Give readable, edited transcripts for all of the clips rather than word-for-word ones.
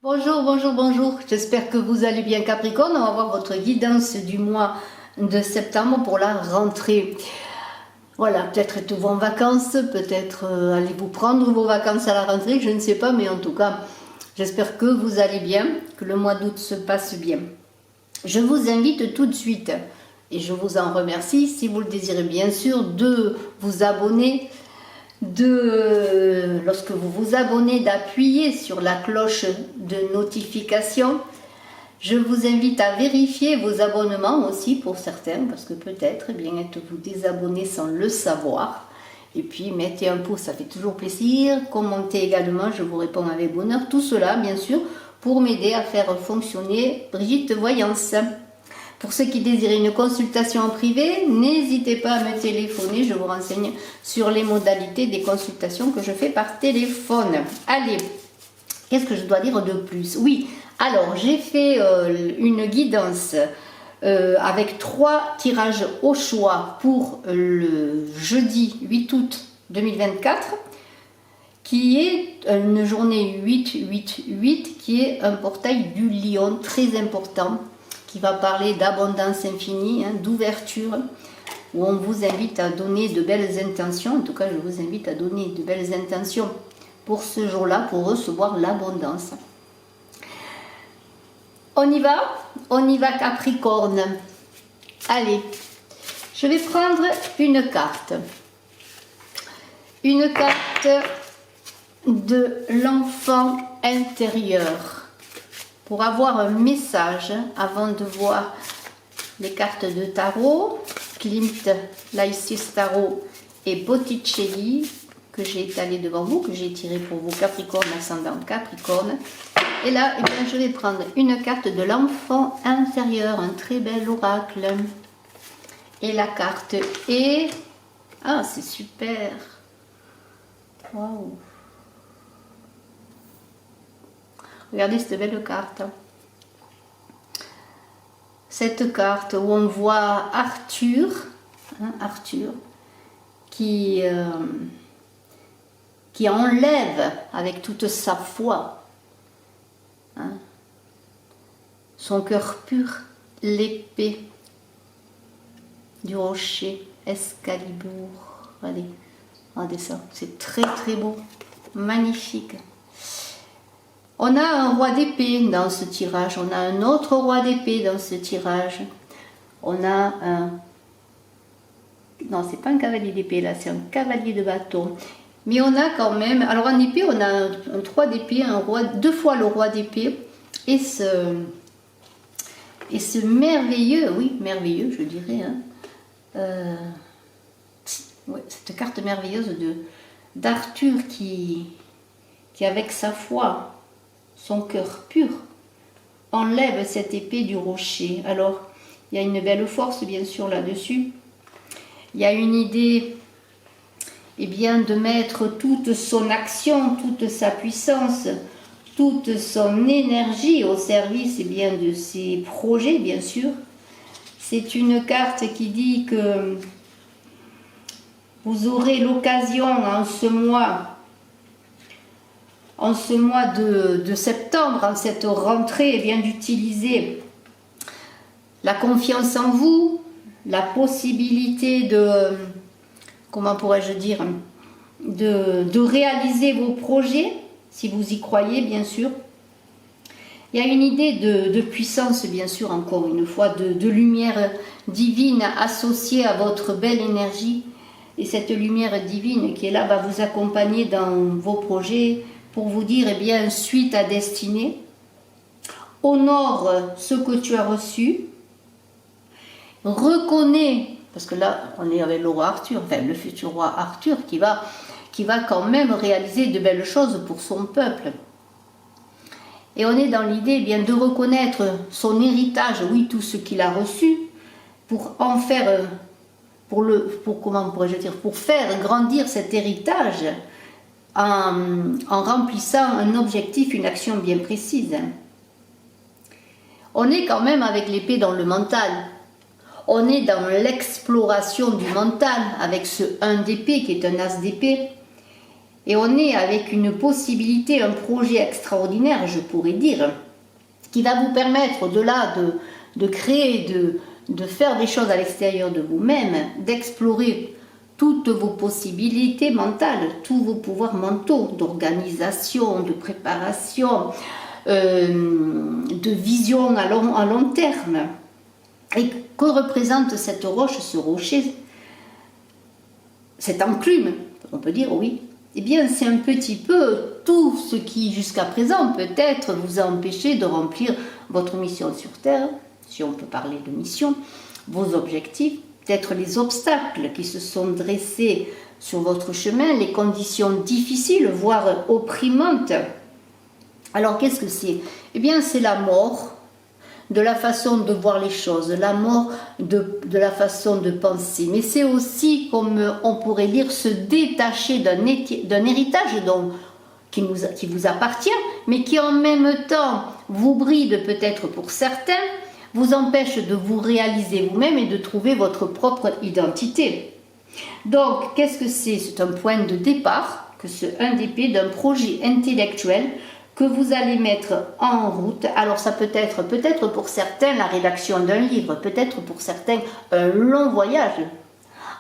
Bonjour, bonjour, bonjour. J'espère que vous allez bien Capricorne. On va voir votre guidance du mois de septembre pour la rentrée. Voilà, peut-être êtes-vous en vacances, peut-être allez-vous prendre vos vacances à la rentrée, je ne sais pas, mais en tout cas, j'espère que vous allez bien, que le mois d'août se passe bien. Je vous invite tout de suite, et je vous en remercie, si vous le désirez bien sûr, de vous abonner, lorsque vous vous abonnez, d'appuyer sur la cloche de notification. Je vous invite à vérifier vos abonnements aussi pour certains, parce que peut-être êtes-vous désabonné sans le savoir. Et puis mettez un pouce, ça fait toujours plaisir. Commentez également, je vous réponds avec bonheur. Tout cela, bien sûr, pour m'aider à faire fonctionner Brigitte Voyance. Pour ceux qui désirent une consultation en privé, n'hésitez pas à me téléphoner. Je vous renseigne sur les modalités des consultations que je fais par téléphone. Allez, qu'est-ce que je dois dire de plus? Oui, alors j'ai fait une guidance avec 3 tirages au choix pour le jeudi 8 août 2024, qui est une journée 8-8-8, qui est un portail du lion très important, qui va parler d'abondance infinie, d'ouverture, où on vous invite à donner de belles intentions. En tout cas, je vous invite à donner de belles intentions pour ce jour-là, pour recevoir l'abondance. On y va Capricorne. Allez, je vais prendre une carte de l'enfant intérieur, pour avoir un message avant de voir les cartes de tarot, Klimt, Laisis Tarot et Botticelli, que j'ai étalé devant vous, que j'ai tiré pour vous Capricorne, ascendant Capricorne. Et là, je vais prendre une carte de l'enfant intérieur, un très bel oracle. Et la carte est... Ah, c'est super. Waouh. Regardez cette belle carte. Cette carte où on voit Arthur, qui enlève avec toute sa foi son cœur pur, l'épée du rocher Excalibur. Allez, regardez ça, c'est très très beau, magnifique. On a un roi d'épée dans ce tirage, on a un autre roi d'épée dans ce tirage, on a un... Non, c'est pas un cavalier d'épée là, c'est un cavalier de bâton. Mais on a quand même, alors en épée, on a un 3 d'épée, un roi, 2 fois le roi d'épée, et ce merveilleux, oui, merveilleux, je dirais, ouais, cette carte merveilleuse d'Arthur qui, avec sa foi, son cœur pur, enlève cette épée du rocher. Alors, il y a une belle force, bien sûr, là-dessus. Il y a une idée... de mettre toute son action, toute sa puissance, toute son énergie au service de ses projets, bien sûr. C'est une carte qui dit que vous aurez l'occasion en ce mois de septembre, en cette rentrée, d'utiliser la confiance en vous, la possibilité de... comment pourrais-je dire, de réaliser vos projets, si vous y croyez, bien sûr. Il y a une idée de puissance, bien sûr, encore une fois, de lumière divine associée à votre belle énergie. Et cette lumière divine qui est là va vous accompagner dans vos projets pour vous dire, suite à destinée, honore ce que tu as reçu, reconnais. Parce que là, on est avec le roi Arthur, enfin le futur roi Arthur, qui va quand même réaliser de belles choses pour son peuple. Et on est dans l'idée de reconnaître son héritage, oui, tout ce qu'il a reçu, pour en faire, pour faire grandir cet héritage en remplissant un objectif, une action bien précise. On est quand même avec l'épée dans le mental. On est dans l'exploration du mental avec ce 1 d'épée qui est un as d'épée. Et on est avec une possibilité, un projet extraordinaire, je pourrais dire, qui va vous permettre, au-delà de créer, de faire des choses à l'extérieur de vous-même, d'explorer toutes vos possibilités mentales, tous vos pouvoirs mentaux, d'organisation, de préparation, de vision à long terme. Et que représente cette roche, ce rocher, cette enclume, on peut dire oui. Eh bien, c'est un petit peu tout ce qui, jusqu'à présent, peut-être vous a empêché de remplir votre mission sur Terre, si on peut parler de mission, vos objectifs, peut-être les obstacles qui se sont dressés sur votre chemin, les conditions difficiles, voire opprimantes. Alors, qu'est-ce que c'est? Eh bien, c'est la mort de la façon de voir les choses, la mort de la façon de penser. Mais c'est aussi, comme on pourrait dire, se détacher d'un héritage qui vous appartient, mais qui en même temps vous bride peut-être pour certains, vous empêche de vous réaliser vous-même et de trouver votre propre identité. Donc, qu'est-ce que c'est? C'est un point de départ, que ce 1DP d'un projet intellectuel que vous allez mettre en route. Alors ça peut être pour certains la rédaction d'un livre, peut-être pour certains un long voyage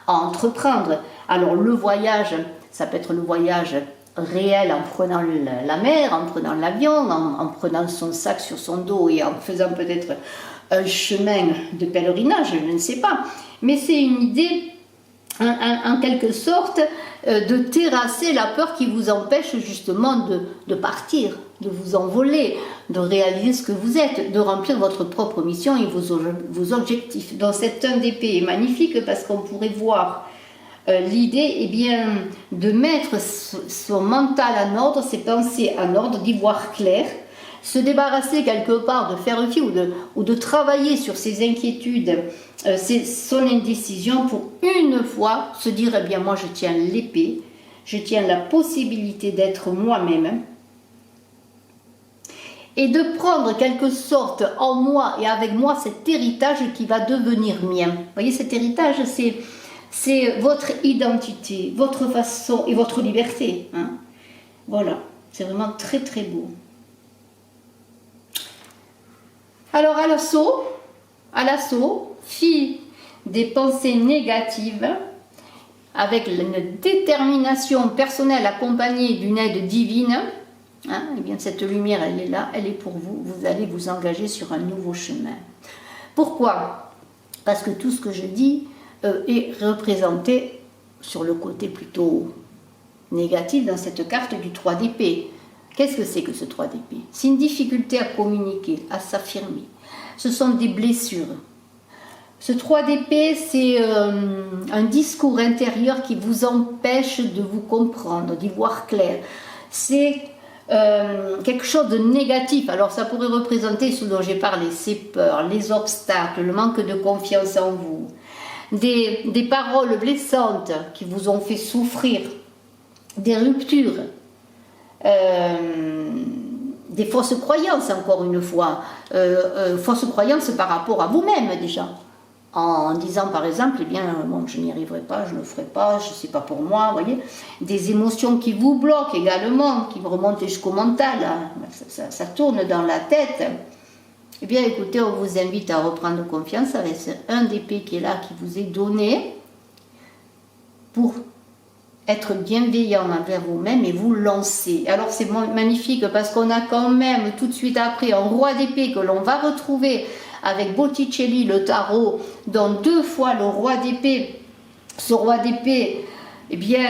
à entreprendre. Alors le voyage, ça peut être le voyage réel en prenant la mer, en prenant l'avion, en prenant son sac sur son dos et en faisant peut-être un chemin de pèlerinage, je ne sais pas. Mais c'est une idée en quelque sorte de terrasser la peur qui vous empêche justement de partir, de vous envoler, de réaliser ce que vous êtes, de remplir votre propre mission et vos objectifs. Donc cet 1DP est magnifique parce qu'on pourrait voir l'idée eh bien, de mettre son mental en ordre, ses pensées en ordre, d'y voir clair, se débarrasser quelque part de faire fi ou de travailler sur ses inquiétudes, son indécision pour une fois se dire eh bien moi je tiens l'épée, je tiens la possibilité d'être moi-même et de prendre quelque sorte en moi et avec moi cet héritage qui va devenir mien. Vous voyez, cet héritage c'est votre identité, votre façon et votre liberté. Hein. Voilà, c'est vraiment très très beau. Alors à l'assaut, fille des pensées négatives, avec une détermination personnelle accompagnée d'une aide divine, hein, et bien cette lumière elle est là, elle est pour vous, vous allez vous engager sur un nouveau chemin. Pourquoi? Parce que tout ce que je dis est représenté sur le côté plutôt négatif dans cette carte du 3 d'épée. Qu'est-ce que c'est que ce 3 d'épée? C'est une difficulté à communiquer, à s'affirmer. Ce sont des blessures. Ce 3 d'épée, c'est un discours intérieur qui vous empêche de vous comprendre, d'y voir clair. C'est quelque chose de négatif. Alors ça pourrait représenter ce dont j'ai parlé, ces peurs, les obstacles, le manque de confiance en vous. Des paroles blessantes qui vous ont fait souffrir, des ruptures. Des fausses croyances, encore une fois, fausses croyances par rapport à vous-même déjà, en disant par exemple, eh bien, bon, je n'y arriverai pas, je ne le ferai pas, je ne sais pas pour moi, vous voyez, des émotions qui vous bloquent également, qui remontent jusqu'au mental, hein. Ça tourne dans la tête. Eh bien, écoutez, on vous invite à reprendre confiance avec ce 1DP qui est là, qui vous est donné pour être bienveillant envers vous-même et vous lancer. Alors c'est magnifique parce qu'on a quand même tout de suite après un roi d'épée que l'on va retrouver avec Botticelli, le tarot, dont 2 fois le roi d'épée. Ce roi d'épée, eh bien,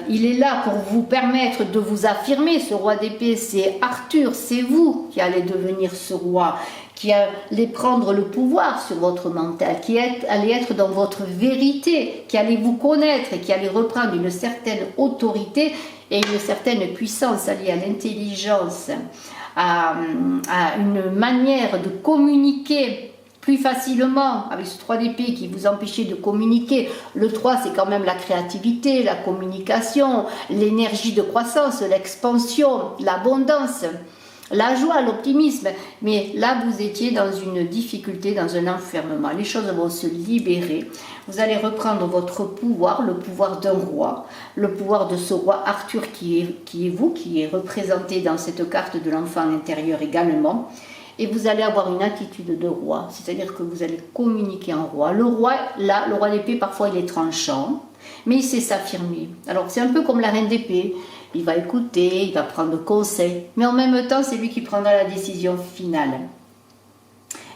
il est là pour vous permettre de vous affirmer. Ce roi d'épée, c'est Arthur, c'est vous qui allez devenir ce roi, qui allez prendre le pouvoir sur votre mental, qui allez être dans votre vérité, qui allez vous connaître et qui allez reprendre une certaine autorité et une certaine puissance alliée à l'intelligence, à une manière de communiquer plus facilement avec ce 3 d'épée qui vous empêchait de communiquer. Le 3, c'est quand même la créativité, la communication, l'énergie de croissance, l'expansion, l'abondance. la joie, l'optimisme. Mais là, vous étiez dans une difficulté, dans un enfermement. Les choses vont se libérer. Vous allez reprendre votre pouvoir, le pouvoir d'un roi, le pouvoir de ce roi Arthur qui est vous, qui est représenté dans cette carte de l'enfant intérieur également. Et vous allez avoir une attitude de roi, c'est-à-dire que vous allez communiquer en roi. Le roi, là, le roi d'épée, parfois il est tranchant, mais il sait s'affirmer. Alors c'est un peu comme la reine d'épée, il va écouter, il va prendre conseil, mais en même temps c'est lui qui prendra la décision finale.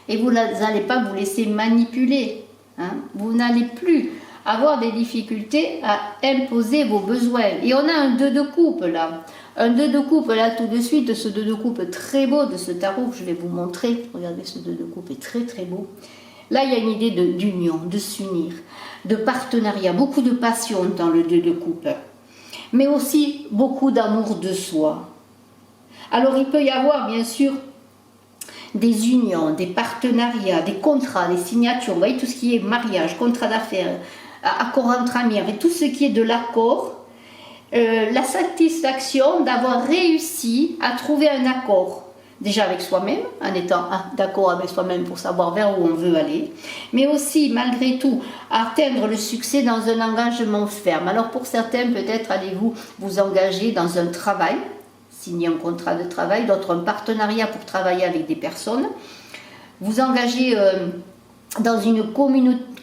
Et vous n'allez pas vous laisser manipuler, hein. Vous n'allez plus avoir des difficultés à imposer vos besoins. Et on a un 2 de coupe là. Un 2 de coupe, là, tout de suite, ce 2 de coupe très beau de ce tarot que je vais vous montrer. Regardez, ce 2 de coupe est très très beau. Là, il y a une idée d'union, de s'unir, de partenariat, beaucoup de passion dans le 2 de coupe. Mais aussi beaucoup d'amour de soi. Alors, il peut y avoir, bien sûr, des unions, des partenariats, des contrats, des signatures. Vous voyez, tout ce qui est mariage, contrat d'affaires, accord entre amis, avec tout ce qui est de l'accord. La satisfaction d'avoir réussi à trouver un accord, déjà avec soi-même, en étant d'accord avec soi-même pour savoir vers où on veut aller, mais aussi malgré tout atteindre le succès dans un engagement ferme. Alors pour certains, peut-être allez-vous vous engager dans un travail, signer un contrat de travail, d'autres un partenariat pour travailler avec des personnes, vous engager dans une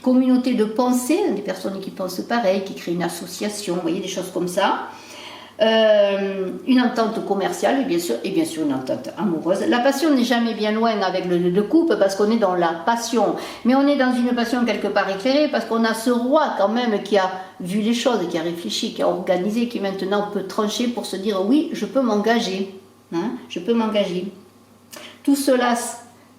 communauté de pensée, des personnes qui pensent pareil, qui créent une association, vous voyez, des choses comme ça. Une entente commerciale et bien sûr une entente amoureuse. La passion n'est jamais bien loin avec le 2 de coupe parce qu'on est dans la passion, mais on est dans une passion quelque part éclairée parce qu'on a ce roi quand même qui a vu les choses, qui a réfléchi, qui a organisé, qui maintenant peut trancher pour se dire oui, je peux m'engager, hein, je peux m'engager. Tout cela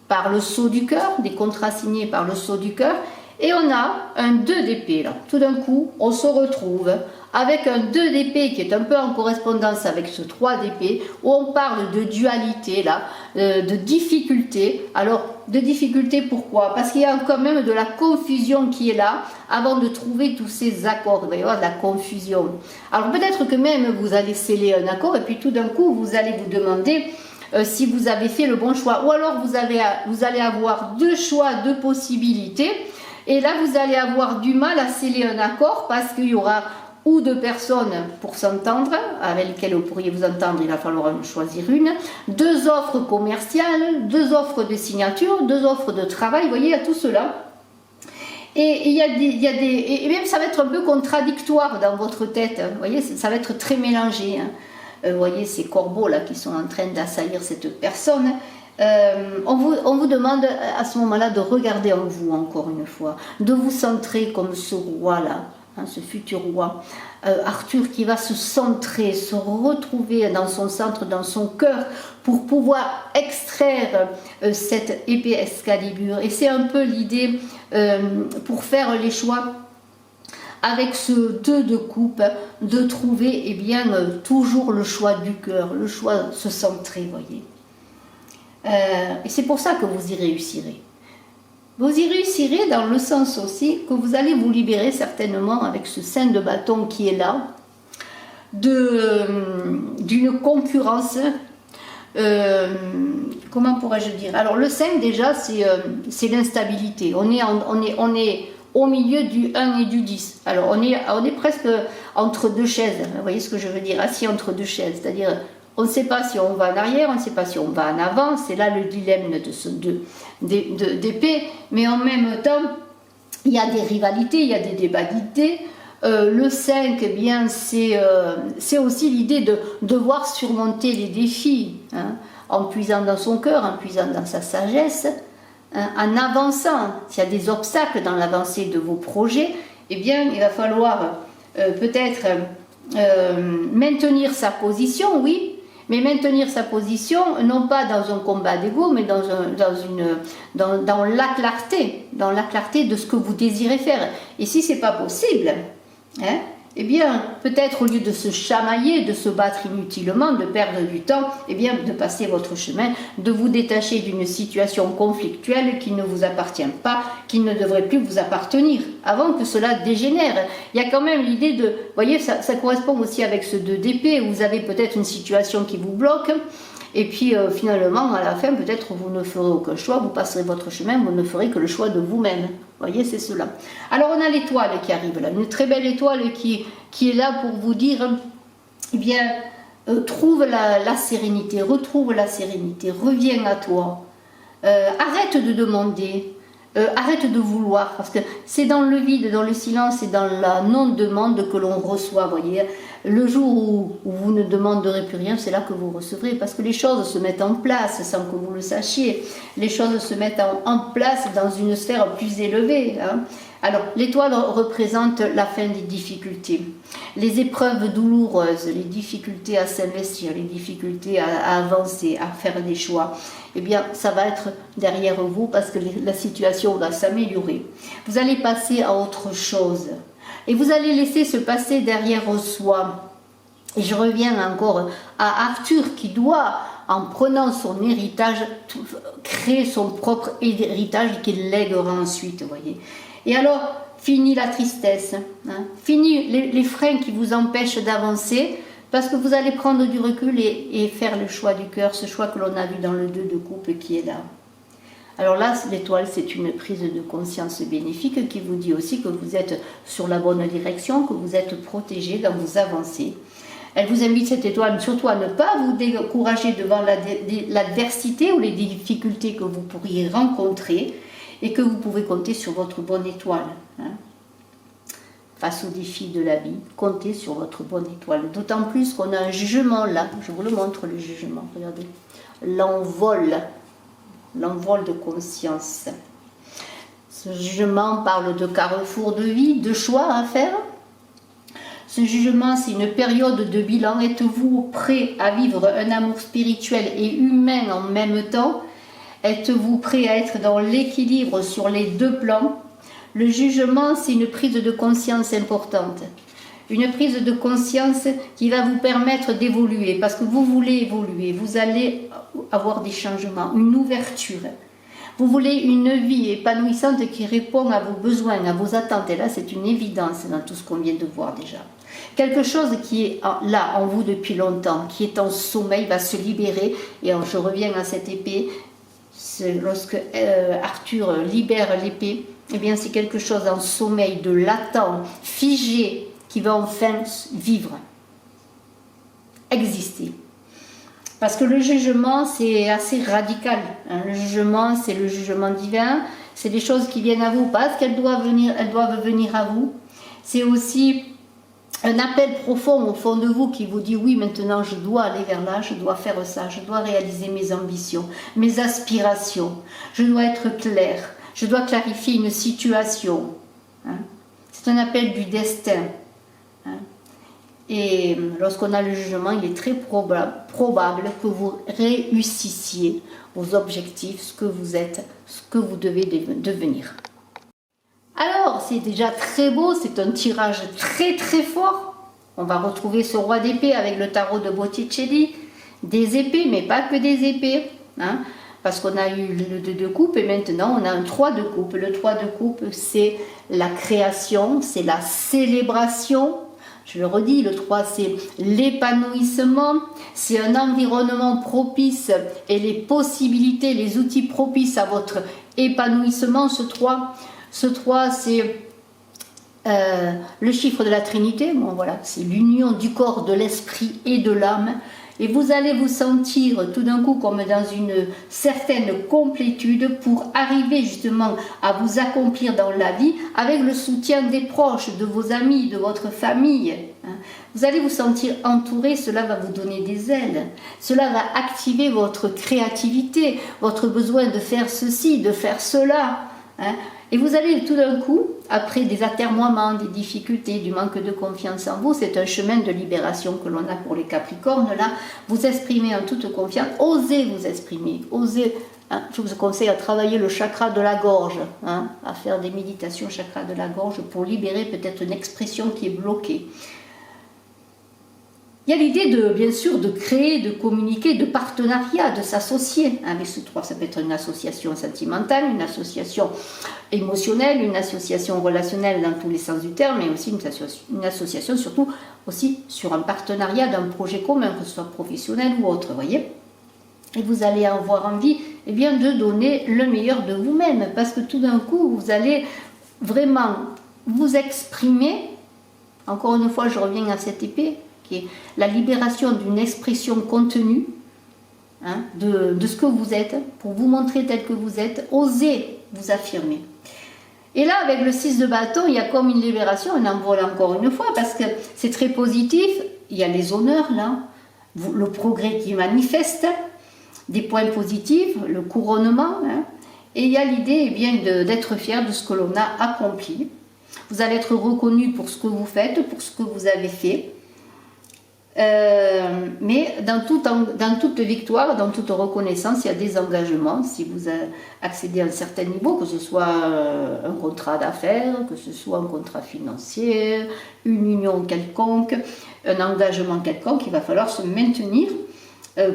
par le sceau du cœur, des contrats signés par le sceau du cœur, et on a un 2 d'épée là. Tout d'un coup, on se retrouve avec un 2 d'épée qui est un peu en correspondance avec ce 3 d'épée, où on parle de dualité là, de difficulté. Alors, de difficulté pourquoi? Parce qu'il y a quand même de la confusion qui est là, avant de trouver tous ces accords. Il va y avoir de la confusion. Alors peut-être que même vous allez sceller un accord, et puis tout d'un coup, vous allez vous demander si vous avez fait le bon choix. Ou alors vous allez avoir 2 choix, 2 possibilités, et là vous allez avoir du mal à sceller un accord, parce qu'il y aura ou 2 personnes pour s'entendre, avec lesquelles vous pourriez vous entendre, il va falloir en choisir une, 2 offres commerciales, 2 offres de signature, 2 offres de travail, vous voyez, il y a tout cela. Et et même ça va être un peu contradictoire dans votre tête, vous voyez, ça va être très mélangé, hein. Vous voyez ces corbeaux là qui sont en train d'assaillir cette personne. On vous demande à ce moment-là de regarder en vous encore une fois, de vous centrer comme ce roi là, hein, ce futur roi, Arthur qui va se centrer, se retrouver dans son centre, dans son cœur, pour pouvoir extraire cette épée Excalibur. Et c'est un peu l'idée pour faire les choix avec ce 2 de coupe, de trouver eh bien, toujours le choix du cœur, le choix se centrer, voyez. Et c'est pour ça que vous y réussirez. Vous y réussirez dans le sens aussi que vous allez vous libérer certainement avec ce 5 de bâton qui est là, d'une concurrence, comment pourrais-je dire? Alors le 5 déjà c'est l'instabilité, on est au milieu du 1 et du 10. Alors on est presque entre 2 chaises, vous voyez ce que je veux dire, assis entre 2 chaises, c'est-à-dire on ne sait pas si on va en arrière, on ne sait pas si on va en avant, c'est là le dilemme de ce 2 d'épée, mais en même temps, il y a des rivalités, il y a des débats d'idées. Le 5, eh bien, c'est aussi l'idée de devoir surmonter les défis, hein, en puisant dans son cœur, en puisant dans sa sagesse, hein, en avançant. S'il y a des obstacles dans l'avancée de vos projets, eh bien, il va falloir peut-être maintenir sa position, oui, mais maintenir sa position, non pas dans un combat d'ego, mais dans la clarté de ce que vous désirez faire. Et si ce n'est pas possible, hein, eh bien, peut-être au lieu de se chamailler, de se battre inutilement, de perdre du temps, eh bien, de passer votre chemin, de vous détacher d'une situation conflictuelle qui ne vous appartient pas, qui ne devrait plus vous appartenir, avant que cela dégénère. Il y a quand même l'idée de, vous voyez, ça correspond aussi avec ce 2 d'épée, où vous avez peut-être une situation qui vous bloque, Et puis finalement, à la fin, peut-être vous ne ferez aucun choix, vous passerez votre chemin, vous ne ferez que le choix de vous-même. Vous voyez, c'est cela. Alors on a l'étoile qui arrive là, une très belle étoile qui est là pour vous dire, eh bien, trouve la sérénité, retrouve la sérénité, reviens à toi. Arrête de demander, arrête de vouloir, parce que c'est dans le vide, dans le silence et dans la non-demande que l'on reçoit, voyez. Le jour où vous ne demanderez plus rien, c'est là que vous recevrez, parce que les choses se mettent en place sans que vous le sachiez. Les choses se mettent en place dans une sphère plus élevée. Hein. Alors, l'étoile représente la fin des difficultés, les épreuves douloureuses, les difficultés à s'investir, les difficultés à avancer, à faire des choix. Eh bien, ça va être derrière vous parce que la situation va s'améliorer. Vous allez passer à autre chose et vous allez laisser se passer derrière soi. Et je reviens encore à Arthur qui doit, en prenant son héritage, créer son propre héritage qu'il lèguera ensuite, vous voyez. Et alors, fini la tristesse, hein, fini les freins qui vous empêchent d'avancer, parce que vous allez prendre du recul et faire le choix du cœur, ce choix que l'on a vu dans le 2 de coupe qui est là. Alors là, l'étoile, c'est une prise de conscience bénéfique qui vous dit aussi que vous êtes sur la bonne direction, que vous êtes protégé quand vous avancez. Elle vous invite, cette étoile, surtout à ne pas vous décourager devant l'adversité ou les difficultés que vous pourriez rencontrer, et que vous pouvez compter sur votre bonne étoile. Hein. Face aux défis de la vie, comptez sur votre bonne étoile. D'autant plus qu'on a un jugement là. Je vous le montre, le jugement. Regardez. L'envol de conscience. Ce jugement parle de carrefour de vie, de choix à faire. Ce jugement, c'est une période de bilan. Êtes-vous prêt à vivre un amour spirituel et humain en même temps ? Êtes-vous prêt à être dans l'équilibre sur les deux plans? Le jugement, c'est une prise de conscience importante. Une prise de conscience qui va vous permettre d'évoluer, parce que vous voulez évoluer, vous allez avoir des changements, une ouverture. Vous voulez une vie épanouissante qui répond à vos besoins, à vos attentes. Et là, c'est une évidence dans tout ce qu'on vient de voir déjà. Quelque chose qui est là en vous depuis longtemps, qui est en sommeil, va se libérer. Et je reviens à cette épée. Lorsque Arthur libère l'épée, eh bien c'est quelque chose en sommeil, de latent, figé, qui va enfin vivre, exister. Parce que le jugement, c'est assez radical. Hein. Le jugement, c'est le jugement divin. C'est des choses qui viennent à vous parce qu'elles doivent venir à vous. C'est aussi un appel profond au fond de vous qui vous dit oui, maintenant je dois aller vers là, je dois faire ça, je dois réaliser mes ambitions, mes aspirations, je dois être clair, je dois clarifier une situation. Hein. C'est un appel du destin. Hein. Et lorsqu'on a le jugement, il est très probable que vous réussissiez vos objectifs, ce que vous êtes, ce que vous devez devenir. Alors, c'est déjà très beau, c'est un tirage très très fort. On va retrouver ce roi d'épée avec le tarot de Botticelli, des épées, mais pas que des épées. Hein, parce qu'on a eu le 2 de coupe et maintenant on a un 3 de coupe. Le 3 de coupe, c'est la création, c'est la célébration. Je le redis, le 3, c'est l'épanouissement, c'est un environnement propice et les possibilités, les outils propices à votre épanouissement, ce 3. Ce 3, c'est le chiffre de la Trinité. Bon, voilà, c'est l'union du corps, de l'esprit et de l'âme. Et vous allez vous sentir tout d'un coup comme dans une certaine complétude pour arriver justement à vous accomplir dans la vie avec le soutien des proches, de vos amis, de votre famille. Vous allez vous sentir entouré, cela va vous donner des ailes. Cela va activer votre créativité, votre besoin de faire ceci, de faire cela. Et vous allez tout d'un coup, après des atermoiements, des difficultés, du manque de confiance en vous, c'est un chemin de libération que l'on a pour les Capricornes, là, vous exprimez en toute confiance, osez vous exprimer, osez, hein, je vous conseille à travailler le chakra de la gorge, hein, à faire des méditations chakra de la gorge pour libérer peut-être une expression qui est bloquée. Il y a l'idée de, bien sûr, de créer, de communiquer, de partenariat, de s'associer. Avec ce 3, ça peut être une association sentimentale, une association émotionnelle, une association relationnelle dans tous les sens du terme, mais aussi une association surtout aussi sur un partenariat d'un projet commun, que ce soit professionnel ou autre, vous voyez. Et vous allez avoir envie eh bien, de donner le meilleur de vous-même, parce que tout d'un coup, vous allez vraiment vous exprimer. Encore une fois, je reviens à cette épée, qui est la libération d'une expression contenue, hein, de ce que vous êtes, pour vous montrer tel que vous êtes, osez vous affirmer. Et là, avec le 6 de bâton, il y a comme une libération, un envol encore une fois, parce que c'est très positif, il y a les honneurs là, le progrès qui manifeste, des points positifs, le couronnement, hein, et il y a l'idée eh bien d'être fier de ce que l'on a accompli. Vous allez être reconnu pour ce que vous faites, pour ce que vous avez fait. Mais dans toute victoire, dans toute reconnaissance, il y a des engagements. Si vous accédez à un certain niveau, que ce soit un contrat d'affaires, que ce soit un contrat financier, une union quelconque, un engagement quelconque, il va falloir se maintenir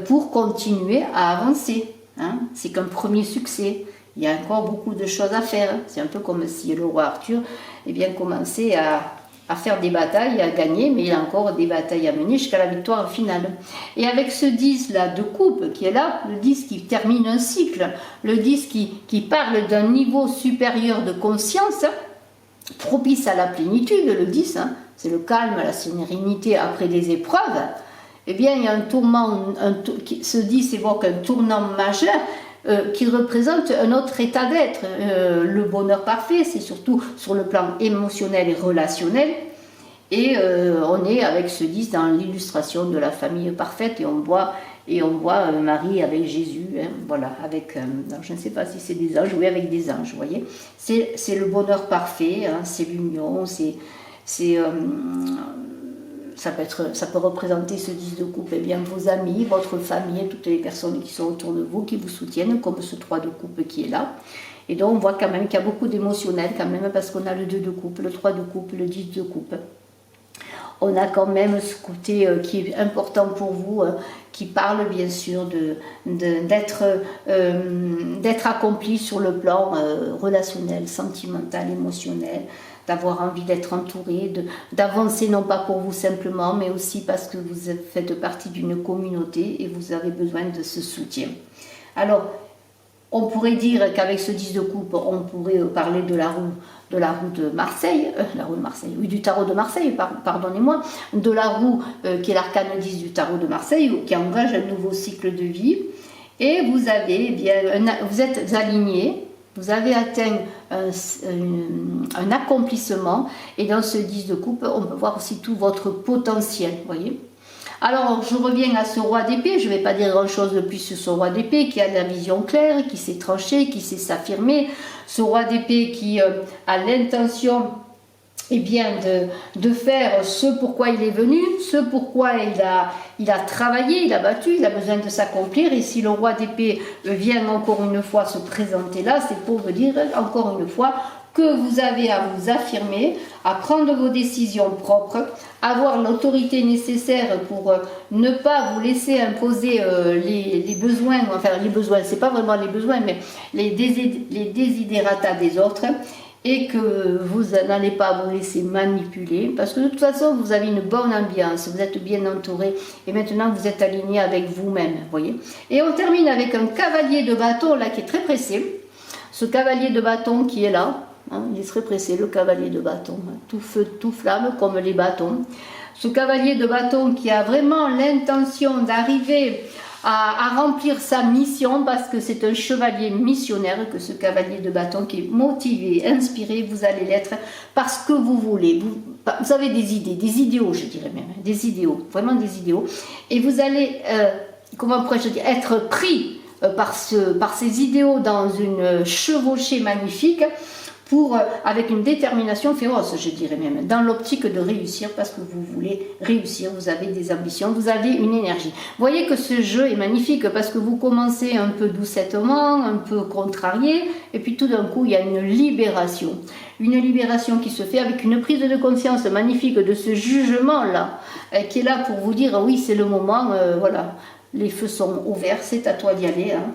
pour continuer à avancer. Hein. C'est qu'un premier succès. Il y a encore beaucoup de choses à faire. C'est un peu comme si le roi Arthur eh bien, commençait à faire des batailles, à gagner, mais il a encore des batailles à mener jusqu'à la victoire finale. Et avec ce 10 là de coupe qui est là, le 10 qui termine un cycle, le 10 qui parle d'un niveau supérieur de conscience, propice à la plénitude, le 10, hein, c'est le calme, la sérénité après des épreuves, eh bien il y a un tourment, ce 10 évoque un tournant majeur, qui représente un autre état d'être. Le bonheur parfait, c'est surtout sur le plan émotionnel et relationnel. Et on est avec ce 10 dans l'illustration de la famille parfaite. Et on voit Marie avec Jésus. Hein, voilà, avec, je ne sais pas si c'est des anges, oui, avec des anges, vous voyez. C'est le bonheur parfait, hein, c'est l'union, ça peut représenter ce 10 de coupe, eh bien vos amis, votre famille, toutes les personnes qui sont autour de vous, qui vous soutiennent, comme ce 3 de coupe qui est là. Et donc on voit quand même qu'il y a beaucoup d'émotionnel quand même, parce qu'on a le 2 de coupe, le 3 de coupe, le 10 de coupe. On a quand même ce côté qui est important pour vous, qui parle bien sûr d'être accompli sur le plan relationnel, sentimental, émotionnel, d'avoir envie d'être entouré, d'avancer non pas pour vous simplement, mais aussi parce que vous faites partie d'une communauté et vous avez besoin de ce soutien. Alors, on pourrait dire qu'avec ce 10 de coupe, on pourrait parler de la roue de Marseille, oui, du tarot de Marseille, pardonnez-moi, de la roue qui est l'arcane 10 du tarot de Marseille, qui engage un nouveau cycle de vie. Et vous avez, eh bien, vous êtes aligné, vous avez atteint un accomplissement, et dans ce 10 de coupe, on peut voir aussi tout votre potentiel, voyez. Alors, je reviens à ce roi d'épée, je ne vais pas dire grand-chose de plus sur ce roi d'épée qui a la vision claire, qui sait trancher, qui sait s'affirmer, ce roi d'épée qui a l'intention eh bien, de faire ce pourquoi il est venu, ce pourquoi il a travaillé, il a battu, il a besoin de s'accomplir. Et si le roi d'épée vient encore une fois se présenter là, c'est pour vous dire encore une fois que vous avez à vous affirmer, à prendre vos décisions propres, avoir l'autorité nécessaire pour ne pas vous laisser imposer les besoins, enfin les besoins, c'est pas vraiment les besoins, mais les désiderata des autres, et que vous n'allez pas vous laisser manipuler, parce que de toute façon vous avez une bonne ambiance, vous êtes bien entouré, et maintenant vous êtes aligné avec vous-même, voyez. Et on termine avec un cavalier de bâton là qui est très pressé, ce cavalier de bâton qui est là, hein, il est très pressé, le cavalier de bâton, hein, tout feu, tout flamme comme les bâtons. Ce cavalier de bâton qui a vraiment l'intention d'arriver à remplir sa mission, parce que c'est un chevalier missionnaire, que ce cavalier de bâton qui est motivé, inspiré, vous allez l'être parce que vous voulez. Vous avez des idées, des idéaux, je dirais même, des idéaux, vraiment des idéaux, et vous allez, comment pourrais-je dire, être pris par ces idéaux dans une chevauchée magnifique, avec une détermination féroce, je dirais même, dans l'optique de réussir, parce que vous voulez réussir, vous avez des ambitions, vous avez une énergie. Vous voyez que ce jeu est magnifique, parce que vous commencez un peu doucettement, un peu contrarié, et puis tout d'un coup, il y a une libération qui se fait avec une prise de conscience magnifique de ce jugement-là, qui est là pour vous dire, oui, c'est le moment, voilà, les feux sont ouverts, c'est à toi d'y aller, hein.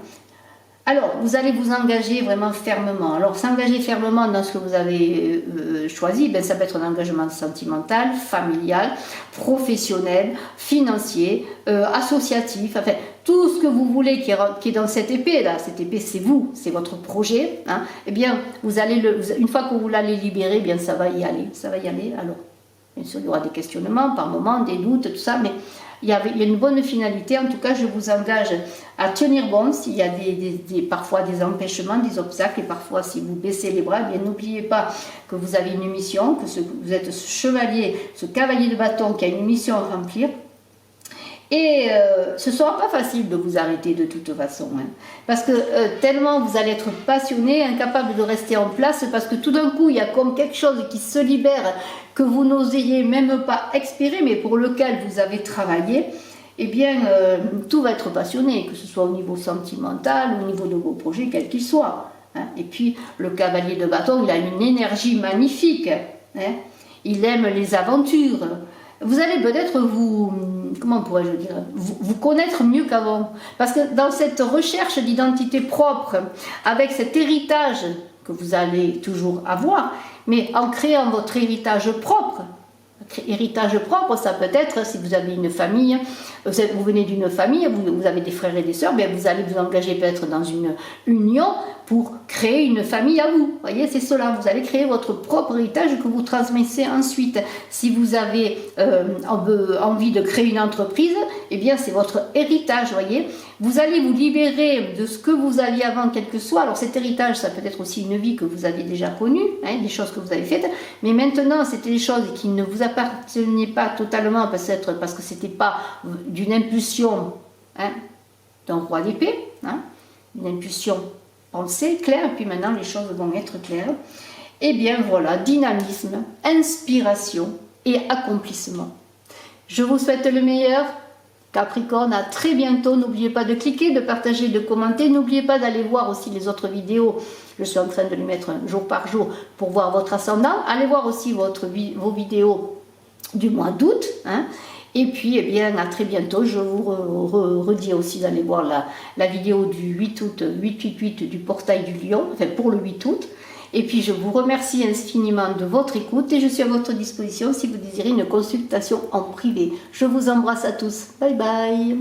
Alors, vous allez vous engager vraiment fermement. Alors, s'engager fermement dans ce que vous avez choisi, ben, ça peut être un engagement sentimental, familial, professionnel, financier, associatif, enfin, tout ce que vous voulez qui est dans cette épée, là. Cette épée, c'est vous, c'est votre projet. Hein. Eh bien, vous allez une fois que vous l'allez libérer, eh bien, ça va y aller. Ça va y aller. Alors, bien sûr, il y aura des questionnements par moments, des doutes, tout ça, mais il y a une bonne finalité. En tout cas, je vous engage à tenir bon s'il y a parfois des empêchements, des obstacles, et parfois si vous baissez les bras, bien n'oubliez pas que vous avez une mission, que vous êtes ce chevalier, ce cavalier de bâton qui a une mission à remplir. Et ce ne sera pas facile de vous arrêter de toute façon, hein, parce que tellement vous allez être passionné, incapable de rester en place, parce que tout d'un coup il y a comme quelque chose qui se libère, que vous n'osiez même pas expirer, mais pour lequel vous avez travaillé. Eh bien, tout va être passionné, que ce soit au niveau sentimental, au niveau de vos projets, quels qu'ils soient. Hein. Et puis, le cavalier de bâton, il a une énergie magnifique. Hein. Il aime les aventures. Vous allez peut-être comment pourrais-je dire, vous connaître mieux qu'avant. Parce que dans cette recherche d'identité propre, avec cet héritage que vous allez toujours avoir, mais en créant votre héritage propre, ça peut être, si vous avez une famille, vous venez d'une famille, vous avez des frères et des sœurs, bien vous allez vous engager peut-être dans une union pour créer une famille à vous. Vous voyez, c'est cela, vous allez créer votre propre héritage que vous transmettez ensuite. Si vous avez envie de créer une entreprise, eh bien c'est votre héritage, voyez. Vous allez vous libérer de ce que vous aviez avant, quel que soit. Alors cet héritage, ça peut être aussi une vie que vous avez déjà connue, hein, des choses que vous avez faites, mais maintenant c'était des choses qui ne vous appartenaient pas totalement, peut-être parce que c'était pas d'une impulsion, hein, d'un roi d'épée, hein, une impulsion pensée claire, et puis maintenant les choses vont être claires. Et bien voilà, dynamisme, inspiration et accomplissement. Je vous souhaite le meilleur. Capricorne, à très bientôt. N'oubliez pas de cliquer, de partager, de commenter. N'oubliez pas d'aller voir aussi les autres vidéos. Je suis en train de les mettre jour par jour pour voir votre ascendant. Allez voir aussi vos vidéos du mois d'août. Hein. Et puis, eh bien, à très bientôt. Je vous redis aussi d'aller voir la vidéo du 8 août, 888 du portail du lion, enfin pour le 8 août. Et puis, je vous remercie infiniment de votre écoute et je suis à votre disposition si vous désirez une consultation en privé. Je vous embrasse à tous. Bye bye.